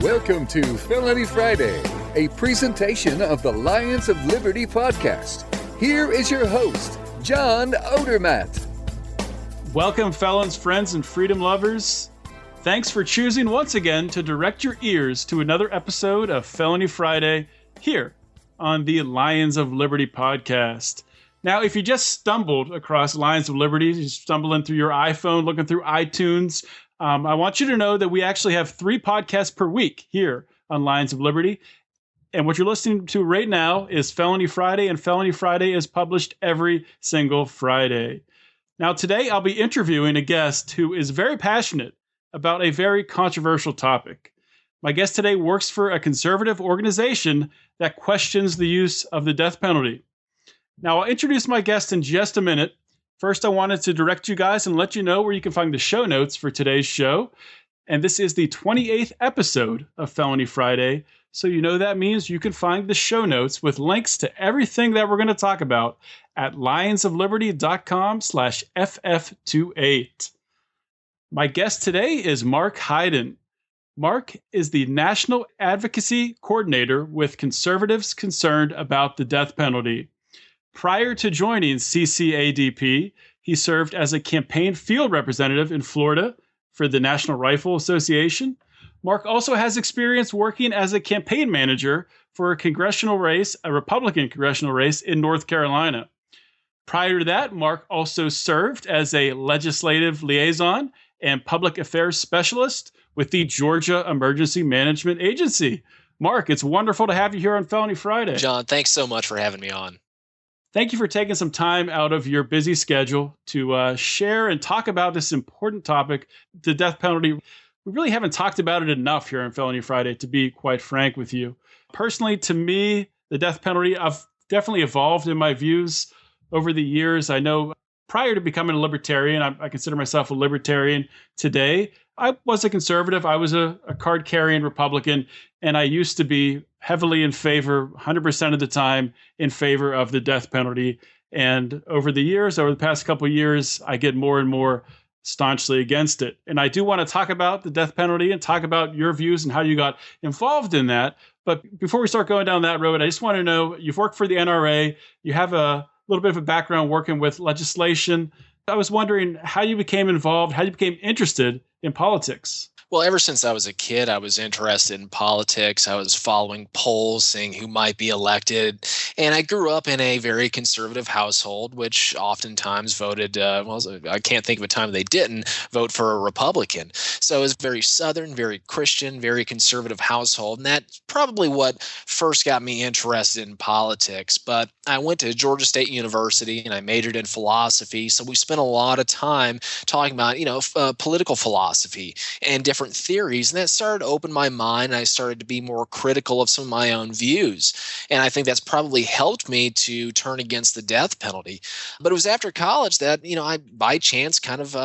Welcome to Felony Friday, a presentation of the Lions of Liberty podcast. Here is your host, John Odermatt. Welcome, felons, friends, and freedom lovers. Thanks for choosing once again to direct your ears to another episode of Felony Friday here on the Lions of Liberty podcast. Now, if you just stumbled across Lions of Liberty, you're stumbling through your iPhone, looking through iTunes, I want you to know that we actually have 3 podcasts per week here on Lions of Liberty. And what you're listening to right now is Felony Friday, and Felony Friday is published every single Friday. Now, today I'll be interviewing a guest who is very passionate about a very controversial topic. My guest today works for a conservative organization that questions the use of the death penalty. Now, I'll introduce my guest in just a minute. First, I wanted to direct you guys and let you know where you can find the show notes for today's show. And this is the 28th episode of Felony Friday. So you know that means you can find the show notes with links to everything that we're going to talk about at lionsofliberty.com/FF28. My guest today is Marc Hyden. Marc is the National Advocacy Coordinator with Conservatives Concerned about the Death Penalty. Prior to joining CCADP, he served as a campaign field representative in Florida for the National Rifle Association. Marc also has experience working as a campaign manager for a Republican congressional race in North Carolina. Prior to that, Marc also served as a legislative liaison and public affairs specialist with the Georgia Emergency Management Agency. Marc, it's wonderful to have you here on Felony Friday. John, thanks so much for having me on. Thank you for taking some time out of your busy schedule to share and talk about this important topic, the death penalty. We really haven't talked about it enough here on Felony Friday, to be quite frank with you. Personally, to me, the death penalty, I've definitely evolved in my views over the years. I know prior to becoming a libertarian, I consider myself a libertarian today. I was a conservative. I was a card-carrying Republican, and I used to be heavily in favor, 100% of the time, in favor of the death penalty. And over the past couple of years, I get more and more staunchly against it. And I do want to talk about the death penalty and talk about your views and how you got involved in that. But before we start going down that road, I just want to know, you've worked for the NRA. You have a little bit of a background working with legislation. I was wondering how you became involved, how you became interested in politics. Well, ever since I was a kid, I was interested in politics. I was following polls, seeing who might be elected. And I grew up in a very conservative household, which oftentimes voted, I can't think of a time they didn't vote for a Republican. So it was very Southern, very Christian, very conservative household. And that's probably what first got me interested in politics. But I went to Georgia State University and I majored in philosophy. So we spent a lot of time talking about, political philosophy and different theories, and that started to open my mind, and I started to be more critical of some of my own views. And I think that's probably helped me to turn against the death penalty. But it was after college that, I by chance kind of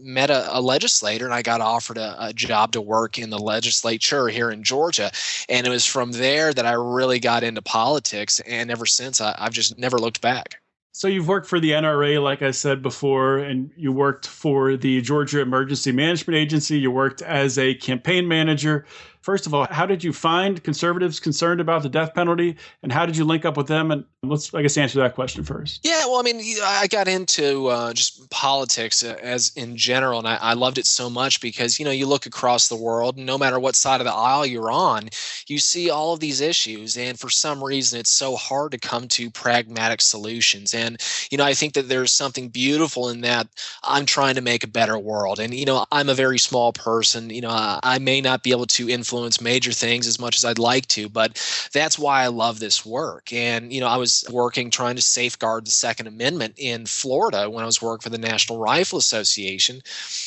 met a legislator, and I got offered a job to work in the legislature here in Georgia. And it was from there that I really got into politics, and ever since I've just never looked back. So you've worked for the NRA, like I said before, and you worked for the Georgia Emergency Management Agency. You worked as a campaign manager. First of all, how did you find conservatives concerned about the death penalty, and how did you link up with them? And let's, answer that question first. Yeah, well, I got into just politics as in general, and I loved it so much because, you look across the world, and no matter what side of the aisle you're on, you see all of these issues, and for some reason, it's so hard to come to pragmatic solutions. And, I think that there's something beautiful in that. I'm trying to make a better world, and, I'm a very small person. I may not be able to influence major things as much as I'd like to, but that's why I love this work. And, I was working trying to safeguard the Second Amendment in Florida when I was working for the National Rifle Association.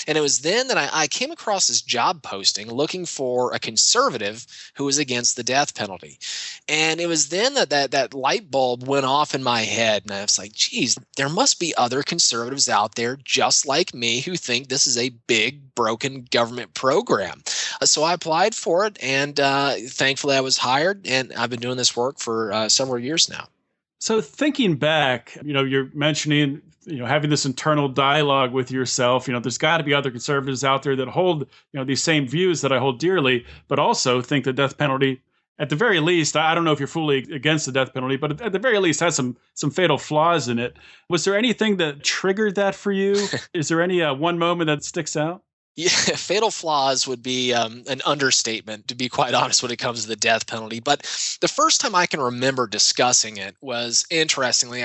And it was then that I came across this job posting looking for a conservative who was against the death penalty. And it was then that light bulb went off in my head. And I was like, geez, there must be other conservatives out there just like me who think this is a big, broken government program. So I applied for it, and thankfully I was hired, and I've been doing this work for several years now. So thinking back, you're mentioning having this internal dialogue with yourself. There's got to be other conservatives out there that hold, these same views that I hold dearly, but also think the death penalty, at the very least, I don't know if you're fully against the death penalty, but at the very least has some fatal flaws in it. Was there anything that triggered that for you? Is there any one moment that sticks out? Yeah, fatal flaws would be an understatement, to be quite honest, when it comes to the death penalty. But the first time I can remember discussing it was, interestingly,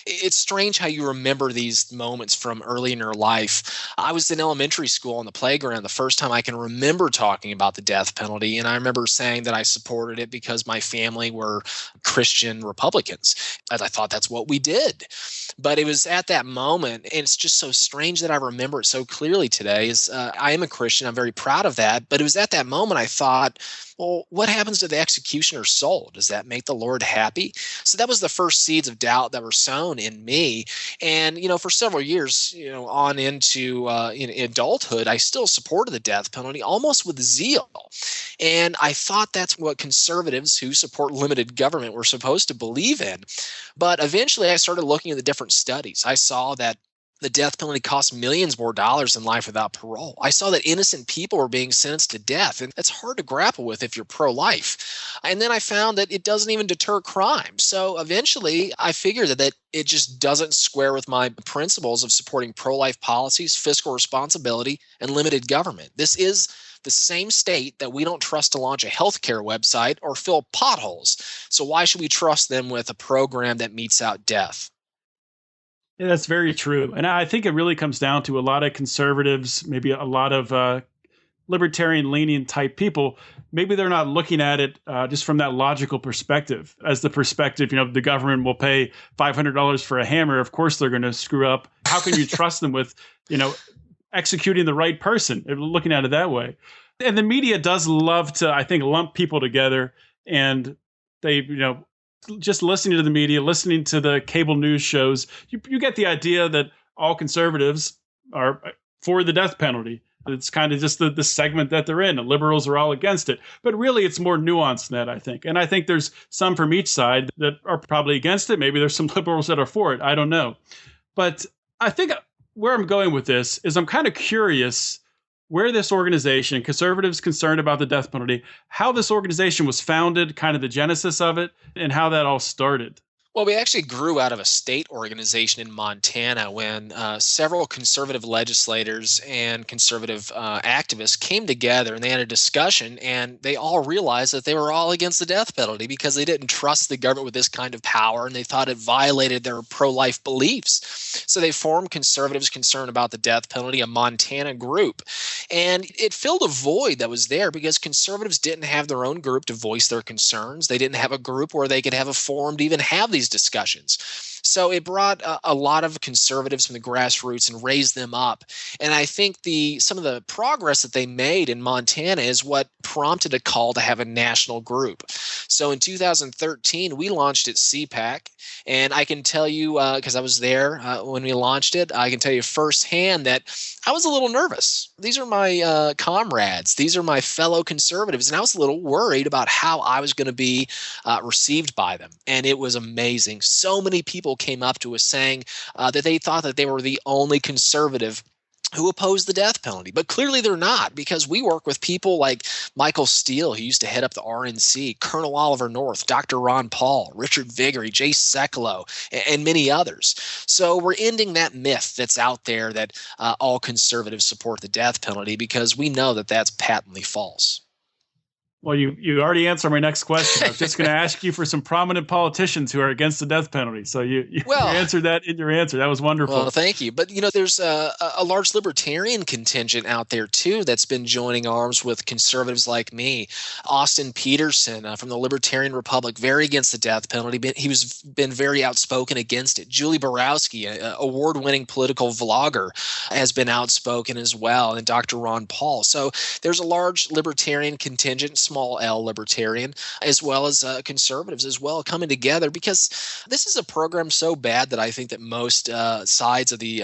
it's strange how you remember these moments from early in your life. I was in elementary school on the playground the first time I can remember talking about the death penalty. And I remember saying that I supported it because my family were Christian Republicans. And I thought that's what we did. But it was at that moment, and it's just so strange that I remember it so clearly today, I am a Christian. I'm very proud of that. But it was at that moment I thought, well, what happens to the executioner's soul? Does that make the Lord happy? So that was the first seeds of doubt that were sown in me. And, for several years, on into in adulthood, I still supported the death penalty almost with zeal. And I thought that's what conservatives who support limited government were supposed to believe in. But eventually I started looking at the different studies. I saw that the death penalty costs millions more dollars in life without parole. I saw that innocent people were being sentenced to death, and that's hard to grapple with if you're pro-life. And then I found that it doesn't even deter crime. So eventually I figured that it just doesn't square with my principles of supporting pro-life policies, fiscal responsibility, and limited government. This is the same state that we don't trust to launch a healthcare website or fill potholes. So why should we trust them with a program that metes out death? Yeah, that's very true. And I think it really comes down to a lot of conservatives, maybe a lot of libertarian lenient type people. Maybe they're not looking at it just from that logical perspective, as the perspective, the government will pay $500 for a hammer. Of course, they're going to screw up. How can you trust them with, executing the right person? Looking at it that way. And the media does love to, I think, lump people together, and they, just listening to the media, listening to the cable news shows, you get the idea that all conservatives are for the death penalty. It's kind of just the segment that they're in. The liberals are all against it. But really, it's more nuanced than that, I think. And I think there's some from each side that are probably against it. Maybe there's some liberals that are for it. I don't know. But I think where I'm going with this is I'm kind of curious where this organization, Conservatives Concerned About the Death Penalty, how this organization was founded, kind of the genesis of it, and how that all started. Well, we actually grew out of a state organization in Montana when several conservative legislators and conservative activists came together and they had a discussion, and they all realized that they were all against the death penalty because they didn't trust the government with this kind of power, and they thought it violated their pro-life beliefs. So they formed Conservatives Concerned About the Death Penalty, a Montana group. And it filled a void that was there because conservatives didn't have their own group to voice their concerns. They didn't have a group where they could have a forum to even have these discussions. So it brought a lot of conservatives from the grassroots and raised them up. And I think some of the progress that they made in Montana is what prompted a call to have a national group. So in 2013, we launched at CPAC. And I can tell you, because I was there when we launched it, I can tell you firsthand that I was a little nervous. These are my comrades. These are my fellow conservatives. And I was a little worried about how I was going to be received by them. And it was amazing. So many people came up to us saying that they thought that they were the only conservative who opposed the death penalty. But clearly they're not, because we work with people like Michael Steele, who used to head up the RNC, Colonel Oliver North, Dr. Ron Paul, Richard Viguerie, Jay Sekulow, and many others. So we're ending that myth that's out there that all conservatives support the death penalty, because we know that that's patently false. Well, you already answered my next question. I was just going to ask you for some prominent politicians who are against the death penalty. So you answered that in your answer. That was wonderful. Well, thank you. But, there's a large libertarian contingent out there, too, that's been joining arms with conservatives like me. Austin Peterson from the Libertarian Republic, very against the death penalty. He's been very outspoken against it. Julie Borowski, an award-winning political vlogger, has been outspoken as well, and Dr. Ron Paul. So there's a large libertarian contingent, small L libertarian, as well as conservatives as well, coming together, because this is a program so bad that I think that most sides of the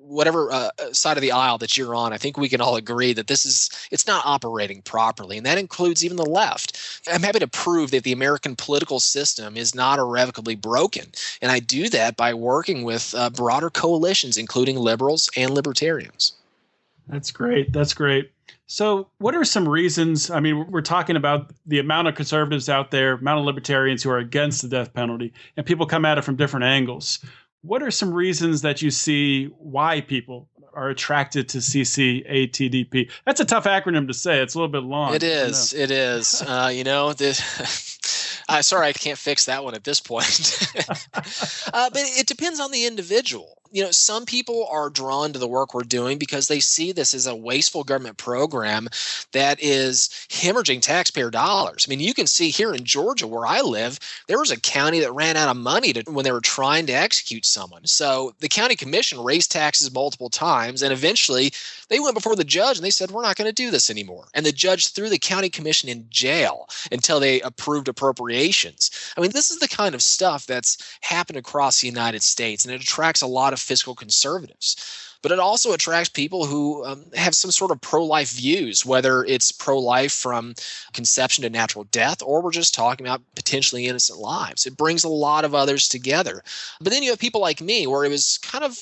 whatever side of the aisle that you're on, I think we can all agree that it's not operating properly. And that includes even the left. I'm happy to prove that the American political system is not irrevocably broken. And I do that by working with broader coalitions, including liberals and libertarians. That's great. That's great. So what are some reasons? I mean, we're talking about the amount of conservatives out there, amount of libertarians who are against the death penalty, and people come at it from different angles. What are some reasons that you see why people are attracted to CCATDP? That's a tough acronym to say. It's a little bit long. It is. It is. Sorry, I can't fix that one at this point. But it depends on the individual. Some people are drawn to the work we're doing because they see this as a wasteful government program that is hemorrhaging taxpayer dollars. I mean, you can see here in Georgia, where I live, there was a county that ran out of money when they were trying to execute someone. So the county commission raised taxes multiple times, and eventually they went before the judge and they said, we're not going to do this anymore. And the judge threw the county commission in jail until they approved appropriations. I mean, this is the kind of stuff that's happened across the United States, and it attracts a lot of fiscal conservatives. But it also attracts people who have some sort of pro-life views, whether it's pro-life from conception to natural death, or we're just talking about potentially innocent lives. It brings a lot of others together. But then you have people like me, where it was kind of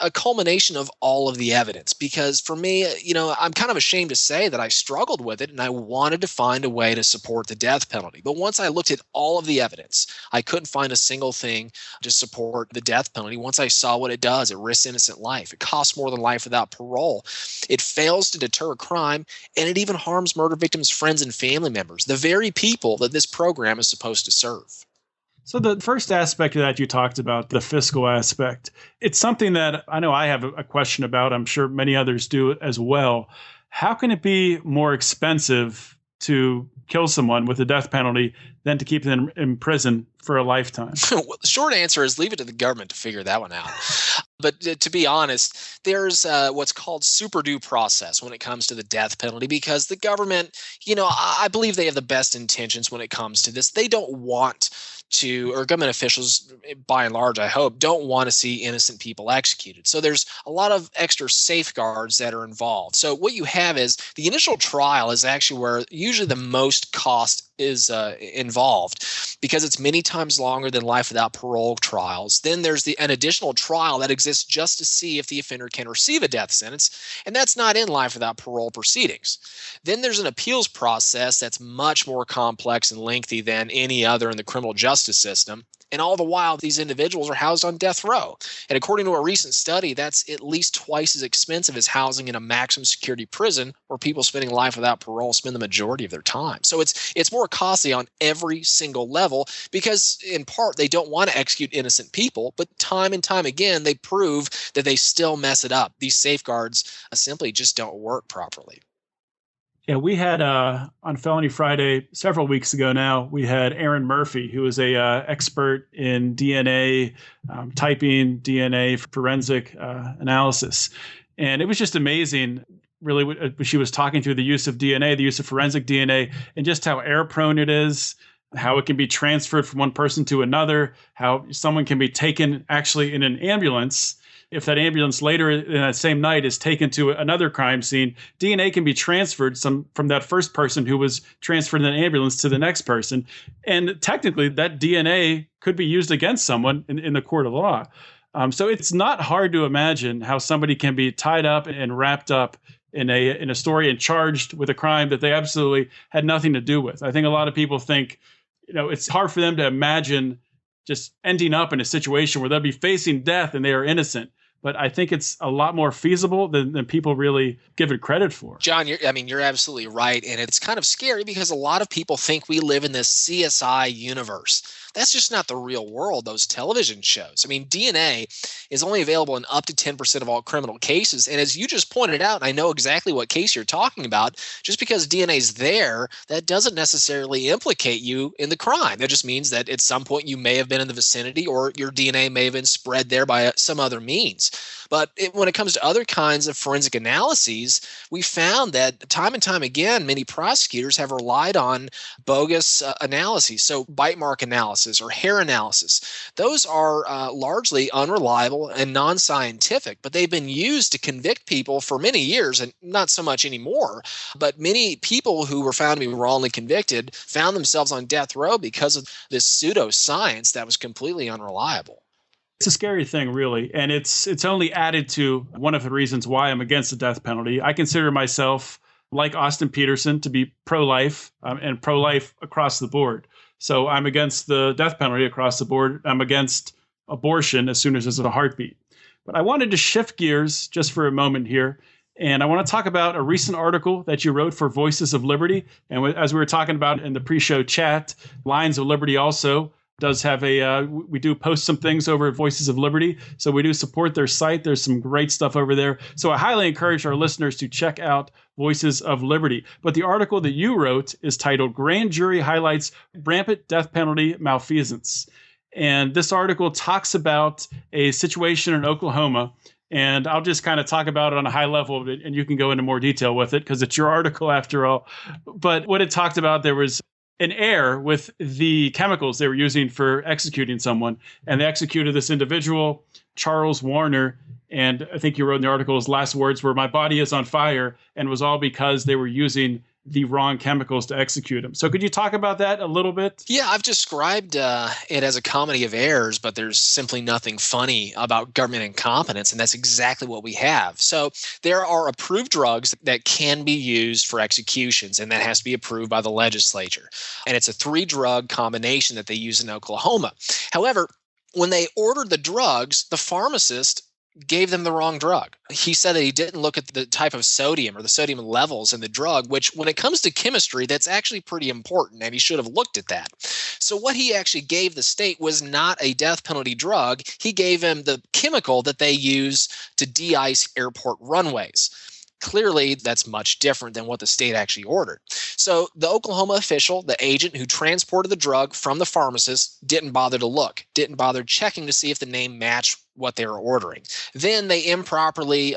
a culmination of all of the evidence, because for me, I'm kind of ashamed to say that I struggled with it and I wanted to find a way to support the death penalty. But once I looked at all of the evidence, I couldn't find a single thing to support the death penalty. Once I saw what it does, it risks innocent life. It costs more than life without parole. It fails to deter crime, and it even harms murder victims' friends and family members, the very people that this program is supposed to serve. So the first aspect of that you talked about, the fiscal aspect, it's something that I know I have a question about. I'm sure many others do as well. How can it be more expensive to kill someone with a death penalty than to keep them in prison for a lifetime? Well, the short answer is leave it to the government to figure that one out. But to be honest, there's what's called super due process when it comes to the death penalty, because the government, I believe they have the best intentions when it comes to this. They don't want to, or government officials, by and large, I hope, don't want to see innocent people executed. So there's a lot of extra safeguards that are involved. So what you have is the initial trial is actually where usually the most cost is involved, because it's many times longer than life without parole trials. Then there's an additional trial that exists just to see if the offender can receive a death sentence, and that's not in life without parole proceedings. Then there's an appeals process that's much more complex and lengthy than any other in the criminal justice system. And all the while, these individuals are housed on death row. And according to a recent study, that's at least twice as expensive as housing in a maximum security prison, where people spending life without parole spend the majority of their time. So it's more costly on every single level, because in part they don't want to execute innocent people, but time and time again they prove that they still mess it up. These safeguards simply just don't work properly. Yeah, we had on Felony Friday several weeks ago now, we had Aaron Murphy, who is a expert in DNA, typing, DNA forensic analysis. And it was just amazing, really, she was talking through the use of DNA, the use of forensic DNA, and just how error prone it is, how it can be transferred from one person to another, how someone can be taken actually in an ambulance. If that ambulance later in that same night is taken to another crime scene, DNA can be transferred from that first person who was transferred in an ambulance to the next person. And technically, that DNA could be used against someone in the court of law. So it's not hard to imagine how somebody can be tied up and wrapped up in a story and charged with a crime that they absolutely had nothing to do with. I think a lot of people think, it's hard for them to imagine just ending up in a situation where they'll be facing death and they are innocent. But I think it's a lot more feasible than people really give it credit for. John, you're absolutely right. And it's kind of scary because a lot of people think we live in this CSI universe. That's just not the real world, those television shows. I mean, DNA is only available in up to 10% of all criminal cases. And as you just pointed out, and I know exactly what case you're talking about, just because DNA is there, that doesn't necessarily implicate you in the crime. That just means that at some point you may have been in the vicinity, or your DNA may have been spread there by some other means. But when it comes to other kinds of forensic analyses, we found that time and time again, many prosecutors have relied on bogus analyses. So bite mark analysis analysis or hair analysis. Those are largely unreliable and non-scientific, but they've been used to convict people for many years, and not so much anymore. But many people who were found to be wrongly convicted found themselves on death row because of this pseudoscience that was completely unreliable. It's a scary thing, really, and it's only added to one of the reasons why I'm against the death penalty. I consider myself, like Austin Peterson, to be pro-life and pro-life across the board. So I'm against the death penalty across the board. I'm against abortion as soon as there's a heartbeat. But I wanted to shift gears just for a moment here, and I want to talk about a recent article that you wrote for Voices of Liberty. And as we were talking about in the pre-show chat, Lions of Liberty also does have we do post some things over at Voices of Liberty. So we do support their site. There's some great stuff over there. So I highly encourage our listeners to check out Voices of Liberty. But the article that you wrote is titled Grand Jury Highlights Rampant Death Penalty Malfeasance. And this article talks about a situation in Oklahoma. And I'll just kind of talk about it on a high level, and you can go into more detail with it because it's your article after all. But what it talked about, there was an error with the chemicals they were using for executing someone. And they executed this individual, Charles Warner. And I think you wrote in the article, his last words were, "My body is on fire," and it was all because they were using the wrong chemicals to execute him. So could you talk about that a little bit? Yeah, I've described it as a comedy of errors, but there's simply nothing funny about government incompetence, and that's exactly what we have. So there are approved drugs that can be used for executions, and that has to be approved by the legislature. And it's a 3-drug combination that they use in Oklahoma. However, when they ordered the drugs, the pharmacist gave them the wrong drug. He said that he didn't look at the type of sodium or the sodium levels in the drug, which when it comes to chemistry, that's actually pretty important, and he should have looked at that. So what he actually gave the state was not a death penalty drug. He gave him the chemical that they use to de-ice airport runways. Clearly, that's much different than what the state actually ordered. So the Oklahoma official, the agent who transported the drug from the pharmacist, didn't bother to look, didn't bother checking to see if the name matched what they were ordering. Then they improperly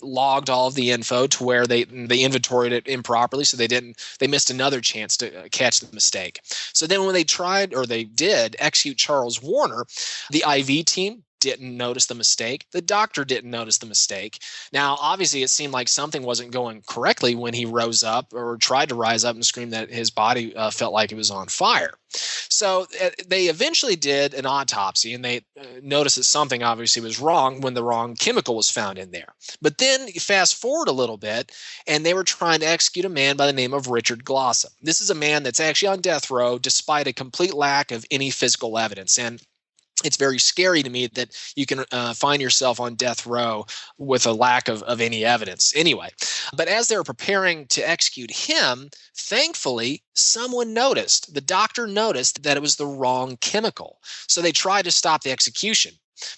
logged all of the info to where they inventoried it improperly, so they missed another chance to catch the mistake. So then when they did execute Charles Warner, the IV team didn't notice the mistake. The doctor didn't notice the mistake. Now, obviously, it seemed like something wasn't going correctly when he rose up or tried to rise up and scream that his body felt like it was on fire. So they eventually did an autopsy, and they noticed that something obviously was wrong when the wrong chemical was found in there. But then fast forward a little bit, and they were trying to execute a man by the name of Richard Glossop. This is a man that's actually on death row despite a complete lack of any physical evidence. And it's very scary to me that you can find yourself on death row with a lack of any evidence anyway. But as they were preparing to execute him, thankfully, someone noticed. The doctor noticed that it was the wrong chemical. So they tried to stop the execution.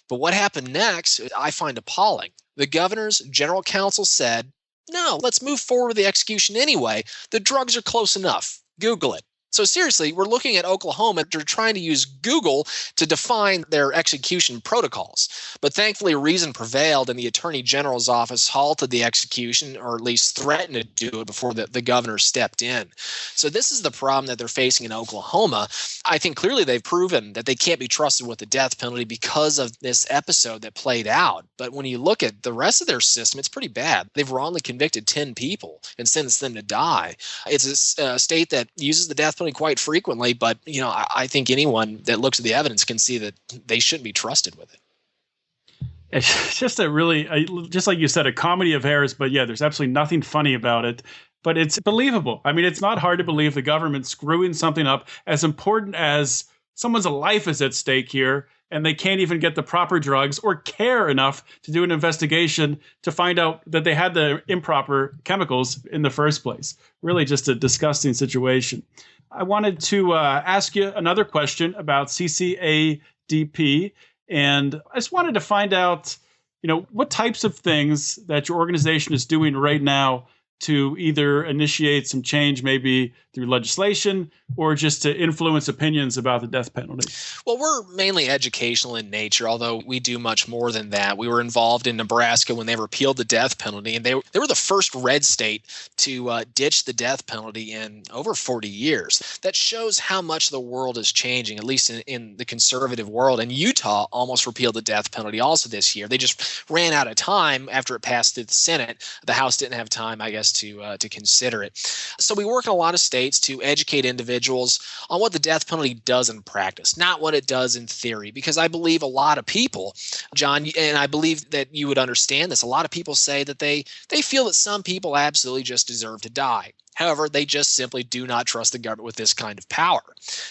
But what happened next, I find appalling. The governor's general counsel said, "No, let's move forward with the execution anyway. The drugs are close enough. Google it." So seriously, we're looking at Oklahoma. They're trying to use Google to define their execution protocols. But thankfully, reason prevailed, and the Attorney General's office halted the execution, or at least threatened to do it before the governor stepped in. So this is the problem that they're facing in Oklahoma. I think clearly they've proven that they can't be trusted with the death penalty because of this episode that played out. But when you look at the rest of their system, it's pretty bad. They've wrongly convicted 10 people and sentenced them to die. It's a state that uses the death penalty quite frequently, but I think anyone that looks at the evidence can see that they shouldn't be trusted with it. It's just just like you said, a comedy of errors, but yeah, there's absolutely nothing funny about it, but it's believable. I mean, it's not hard to believe the government screwing something up as important as someone's life is at stake here, and they can't even get the proper drugs or care enough to do an investigation to find out that they had the improper chemicals in the first place. Really just a disgusting situation. I wanted to ask you another question about CCADP, and I just wanted to find out, what types of things that your organization is doing right now to either initiate some change, maybe through legislation, or just to influence opinions about the death penalty? Well, we're mainly educational in nature, although we do much more than that. We were involved in Nebraska when they repealed the death penalty, and they were the first red state to ditch the death penalty in over 40 years. That shows how much the world is changing, at least in the conservative world. And Utah almost repealed the death penalty also this year. They just ran out of time after it passed through the Senate. The House didn't have time, I guess, to consider it. So we work in a lot of states to educate individuals on what the death penalty does in practice, not what it does in theory, because I believe a lot of people, John, and I believe that you would understand this, a lot of people say that they feel that some people absolutely just deserve to die. However, they just simply do not trust the government with this kind of power.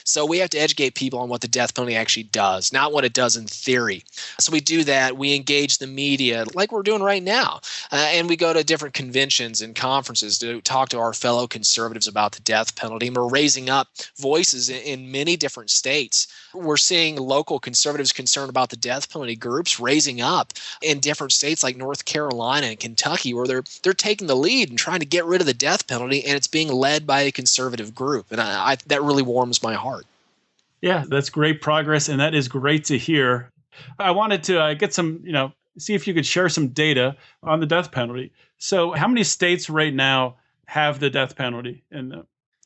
So we have to educate people on what the death penalty actually does, not what it does in theory. So we do that. We engage the media like we're doing right now. And we go to different conventions and conferences to talk to our fellow conservatives about the death penalty. And we're raising up voices in many different states. We're seeing local conservatives concerned about the death penalty groups raising up in different states like North Carolina and Kentucky, where they're taking the lead and trying to get rid of the death penalty, and it's being led by a conservative group. And I that really warms my heart. Yeah, that's great progress, and that is great to hear. I wanted to get some, see if you could share some data on the death penalty. So how many states right now have the death penalty?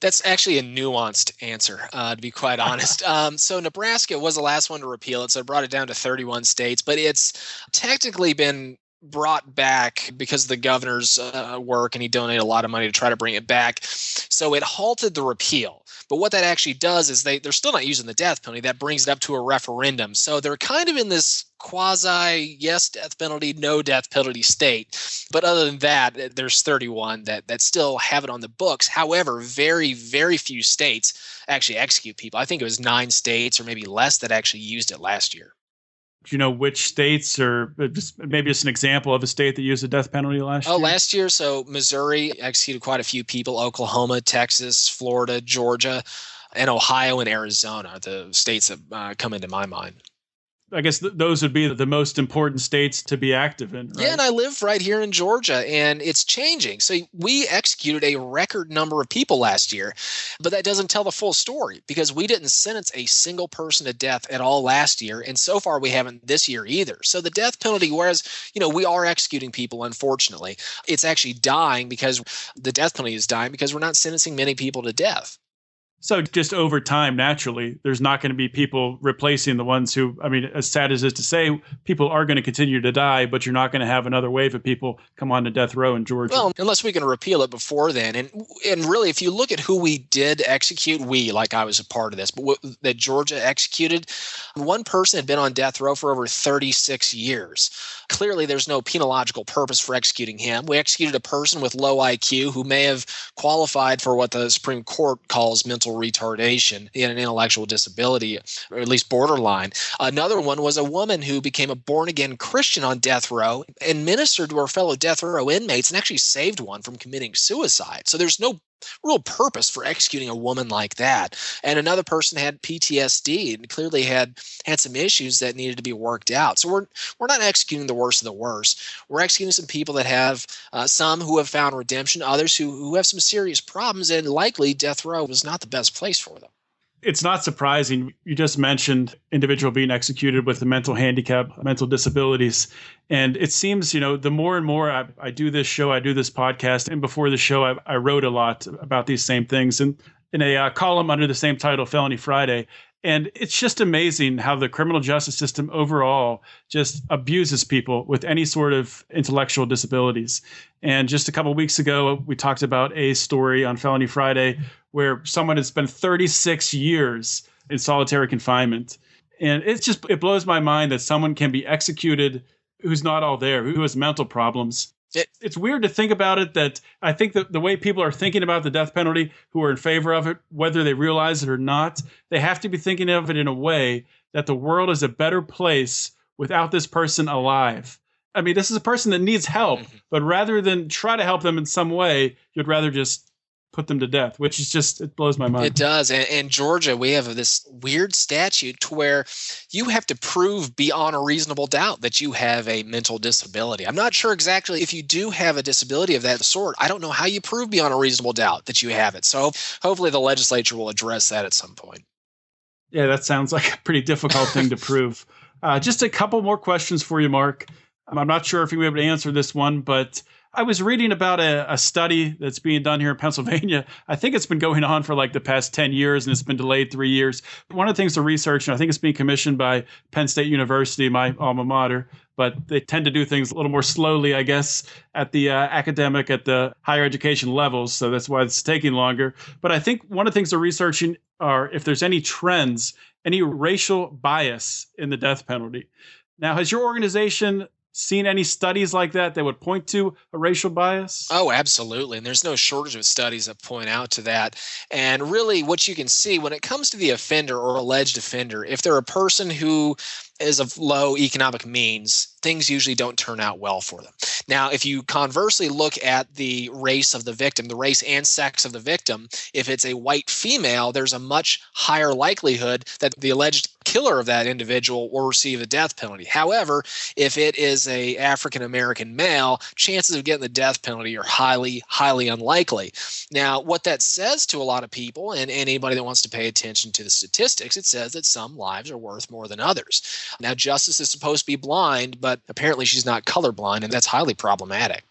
That's actually a nuanced answer, to be quite honest. So Nebraska was the last one to repeal it, so it brought it down to 31 states. But it's technically been brought back because of the governor's work, and he donated a lot of money to try to bring it back. So it halted the repeal. But what that actually does is they're still not using the death penalty. That brings it up to a referendum. So they're kind of in this quasi yes death penalty, no death penalty state. But other than that, there's 31 that still have it on the books. However, very, very few states actually execute people. I think it was 9 states or maybe less that actually used it last year. Do you know which states, or just maybe just an example of a state that used the death penalty last year? Oh, last year, so Missouri executed quite a few people. Oklahoma, Texas, Florida, Georgia, and Ohio and Arizona are the states that come into my mind. I guess those would be the most important states to be active in, right? Yeah, and I live right here in Georgia, and it's changing. So we executed a record number of people last year, but that doesn't tell the full story because we didn't sentence a single person to death at all last year, and so far we haven't this year either. So the death penalty, whereas we are executing people, unfortunately, it's actually dying because the death penalty is dying because we're not sentencing many people to death. So just over time, naturally, there's not going to be people replacing the ones who, as sad as it is to say, people are going to continue to die, but you're not going to have another wave of people come on to death row in Georgia. Well, unless we can repeal it before then. And really, if you look at who we did execute, like I was a part of this, but that Georgia executed, one person had been on death row for over 36 years. Clearly, there's no penological purpose for executing him. We executed a person with low IQ who may have qualified for what the Supreme Court calls mental retardation and an intellectual disability, or at least borderline. Another one was a woman who became a born-again Christian on death row and ministered to her fellow death row inmates and actually saved one from committing suicide. So there's no real purpose for executing a woman like that. And another person had PTSD and clearly had some issues that needed to be worked out. So we're not executing the worst of the worst. We're executing some people that have some who have found redemption, others who have some serious problems, and likely death row was not the best place for them. It's not surprising. You just mentioned individual being executed with a mental handicap, mental disabilities. And it seems, the more and more I do this show, I do this podcast, and before the show, I wrote a lot about these same things in a column under the same title, Felony Friday. And it's just amazing how the criminal justice system overall just abuses people with any sort of intellectual disabilities. And just a couple of weeks ago, we talked about a story on Felony Friday where someone had spent 36 years in solitary confinement. And it blows my mind that someone can be executed who's not all there, who has mental problems. It's weird to think about it, that I think that the way people are thinking about the death penalty, who are in favor of it, whether they realize it or not, they have to be thinking of it in a way that the world is a better place without this person alive. This is a person that needs help, but rather than try to help them in some way, you'd rather just put them to death, which is just, it blows my mind. It does. And in Georgia, we have this weird statute to where you have to prove beyond a reasonable doubt that you have a mental disability. I'm not sure exactly if you do have a disability of that sort. I don't know how you prove beyond a reasonable doubt that you have it. So hopefully the legislature will address that at some point. Yeah, that sounds like a pretty difficult thing to prove. Just a couple more questions for you, Mark. I'm not sure if you'll be able to answer this one, but I was reading about a study that's being done here in Pennsylvania. I think it's been going on for like the past 10 years, and it's been delayed 3 years. One of the things to research, and I think it's being commissioned by Penn State University, my alma mater, but they tend to do things a little more slowly, I guess, at the academic, at the higher education levels. So that's why it's taking longer. But I think one of the things they're researching are if there's any trends, any racial bias in the death penalty. Now, has your organization seen any studies like that would point to a racial bias? Oh, absolutely. And there's no shortage of studies that point out to that. And really what you can see when it comes to the offender or alleged offender, if they're a person who is of low economic means, things usually don't turn out well for them. Now, if you conversely look at the race of the victim, the race and sex of the victim, if it's a white female, there's a much higher likelihood that the alleged killer of that individual will receive a death penalty. However, if it is a African-American male, chances of getting the death penalty are highly, highly unlikely. Now, what that says to a lot of people and anybody that wants to pay attention to the statistics, it says that some lives are worth more than others. Now, justice is supposed to be blind, but apparently she's not colorblind, and that's highly problematic.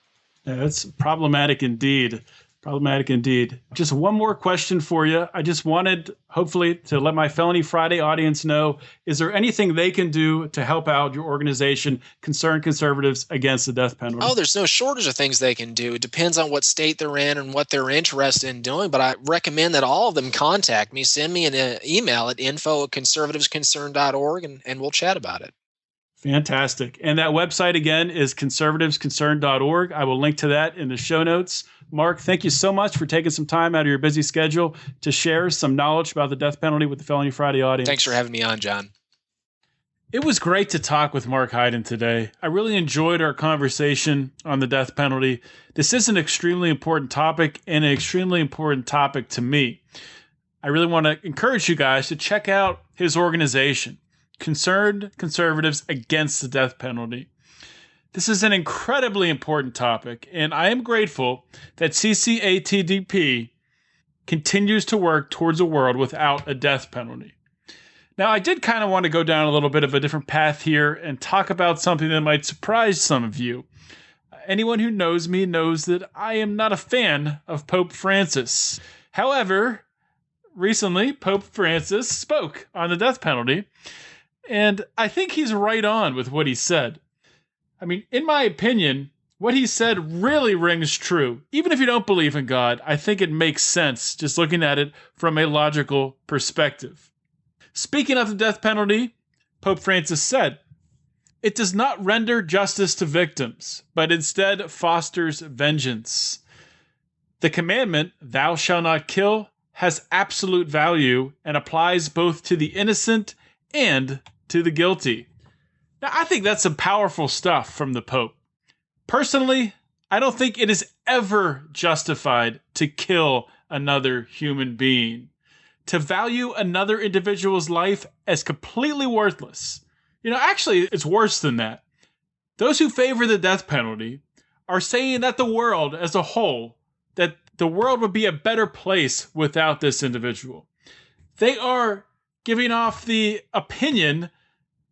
Yeah, that's problematic indeed. Problematic indeed. Just one more question for you. I just wanted, hopefully, to let my Felony Friday audience know, is there anything they can do to help out your organization, Concerned Conservatives Against the Death Penalty? Oh, there's no shortage of things they can do. It depends on what state they're in and what they're interested in doing, but I recommend that all of them contact me. Send me an email at info@conservativesconcern.org, and we'll chat about it. Fantastic. And that website, again, is conservativesconcern.org. I will link to that in the show notes. Mark, thank you so much for taking some time out of your busy schedule to share some knowledge about the death penalty with the Felony Friday audience. Thanks for having me on, John. It was great to talk with Marc Hyden today. I really enjoyed our conversation on the death penalty. This is an extremely important topic and an extremely important topic to me. I really want to encourage you guys to check out his organization, Concerned Conservatives Against the Death Penalty. This is an incredibly important topic, and I am grateful that CCATDP continues to work towards a world without a death penalty. Now, I did kind of want to go down a little bit of a different path here and talk about something that might surprise some of you. Anyone who knows me knows that I am not a fan of Pope Francis. However, recently, Pope Francis spoke on the death penalty, and I think he's right on with what he said. I mean, in my opinion, what he said really rings true. Even if you don't believe in God, I think it makes sense just looking at it from a logical perspective. Speaking of the death penalty, Pope Francis said, "It does not render justice to victims, but instead fosters vengeance. The commandment, 'Thou shalt not kill,' has absolute value and applies both to the innocent and to the guilty." Now, I think that's some powerful stuff from the Pope. Personally, I don't think it is ever justified to kill another human being, to value another individual's life as completely worthless. Actually, it's worse than that. Those who favor the death penalty are saying that the world as a whole, that the world would be a better place without this individual. They are giving off the opinion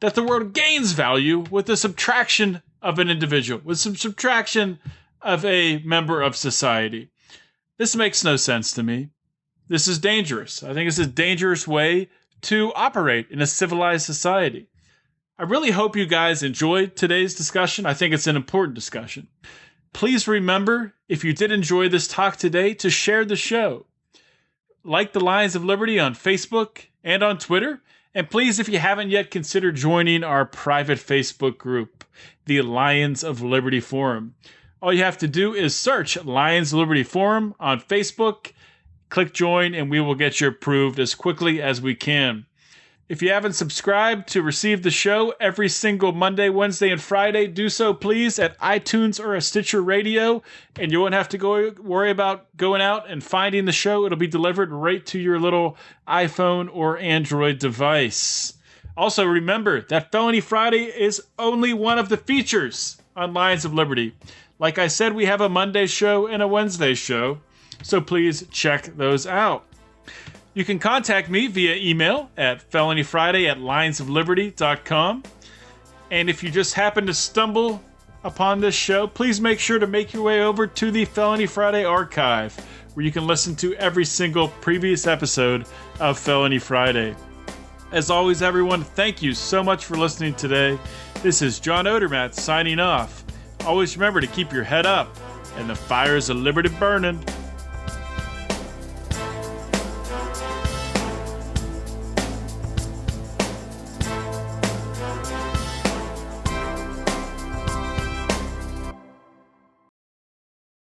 that the world gains value with the subtraction of an individual, with some subtraction of a member of society. This makes no sense to me. This is dangerous. I think it's a dangerous way to operate in a civilized society. I really hope you guys enjoyed today's discussion. I think it's an important discussion. Please remember, if you did enjoy this talk today, to share the show. Like the Lions of Liberty on Facebook and on Twitter. And please, if you haven't yet, consider joining our private Facebook group, the Lions of Liberty Forum. All you have to do is search Lions of Liberty Forum on Facebook, click join, and we will get you approved as quickly as we can. If you haven't subscribed to receive the show every single Monday, Wednesday, and Friday, do so please at iTunes or a Stitcher Radio, and you won't have to worry about going out and finding the show. It'll be delivered right to your little iPhone or Android device. Also, remember that Felony Friday is only one of the features on Lions of Liberty. Like I said, we have a Monday show and a Wednesday show, so please check those out. You can contact me via email at felonyfriday@lionsofliberty.com. And if you just happen to stumble upon this show, please make sure to make your way over to the Felony Friday archive, where you can listen to every single previous episode of Felony Friday. As always, everyone, thank you so much for listening today. This is John Odermatt signing off. Always remember to keep your head up and the fires of liberty burning.